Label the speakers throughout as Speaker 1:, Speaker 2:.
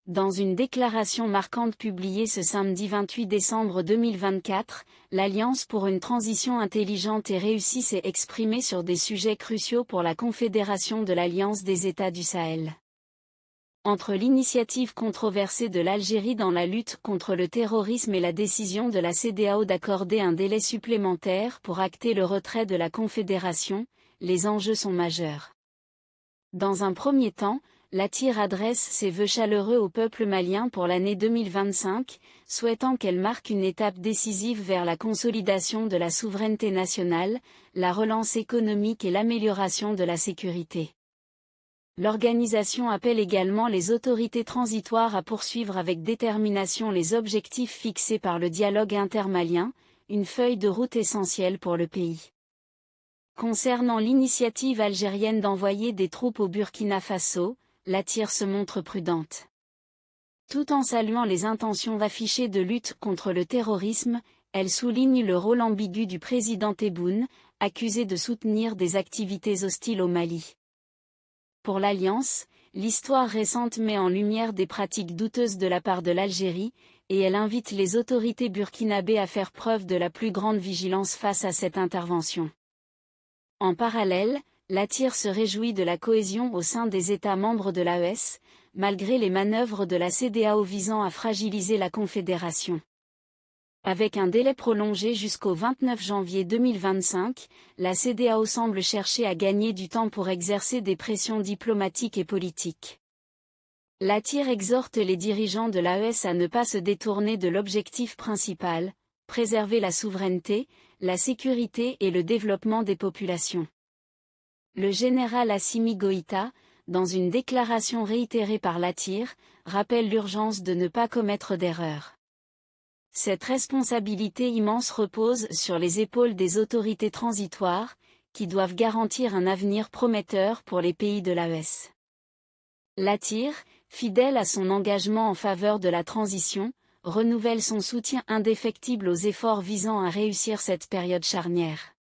Speaker 1: Dans une déclaration marquante publiée ce samedi 28 décembre 2024, l'Alliance pour une transition intelligente et réussie s'est exprimée sur des sujets cruciaux pour la Confédération de l'Alliance des États du Sahel. Entre l'initiative controversée de l'Algérie dans la lutte contre le terrorisme et la décision de la CEDEAO d'accorder un délai supplémentaire pour acter le retrait de la Confédération, les enjeux sont majeurs. Dans un premier temps, l'ATIR adresse ses vœux chaleureux au peuple malien pour l'année 2025, souhaitant qu'elle marque une étape décisive vers la consolidation de la souveraineté nationale, la relance économique et l'amélioration de la sécurité. L'organisation appelle également les autorités transitoires à poursuivre avec détermination les objectifs fixés par le dialogue intermalien, une feuille de route essentielle pour le pays. Concernant l'initiative algérienne d'envoyer des troupes au Burkina Faso, l'ATIR se montre prudente. Tout en saluant les intentions affichées de lutte contre le terrorisme, elle souligne le rôle ambigu du président Tebboune, accusé de soutenir des activités hostiles au Mali. Pour l'Alliance, l'histoire récente met en lumière des pratiques douteuses de la part de l'Algérie, et elle invite les autorités burkinabées à faire preuve de la plus grande vigilance face à cette intervention. En parallèle, l'ATIR se réjouit de la cohésion au sein des États membres de l'AES, malgré les manœuvres de la CEDEAO visant à fragiliser la Confédération. Avec un délai prolongé jusqu'au 29 janvier 2025, la CEDEAO semble chercher à gagner du temps pour exercer des pressions diplomatiques et politiques. L'ATIR exhorte les dirigeants de l'AES à ne pas se détourner de l'objectif principal, préserver la souveraineté, la sécurité et le développement des populations. Le général Assimi Goïta, dans une déclaration réitérée par l'ATIR, rappelle l'urgence de ne pas commettre d'erreurs. Cette responsabilité immense repose sur les épaules des autorités transitoires, qui doivent garantir un avenir prometteur pour les pays de l'AES. L'ATIR, fidèle à son engagement en faveur de la transition, renouvelle son soutien indéfectible aux efforts visant à réussir cette période charnière.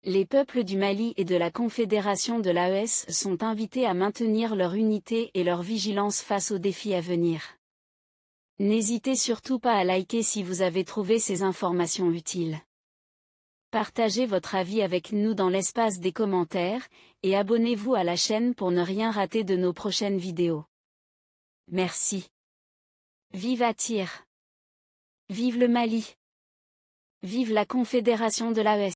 Speaker 1: Les peuples du Mali et de la Confédération de l'AES sont invités à maintenir leur unité et leur vigilance face aux défis à venir. N'hésitez surtout pas à liker si vous avez trouvé ces informations utiles. Partagez votre avis avec nous dans l'espace des commentaires, et abonnez-vous à la chaîne pour ne rien rater de nos prochaines vidéos. Merci. Vive ATIR. Vive le Mali. Vive la Confédération de l'AES.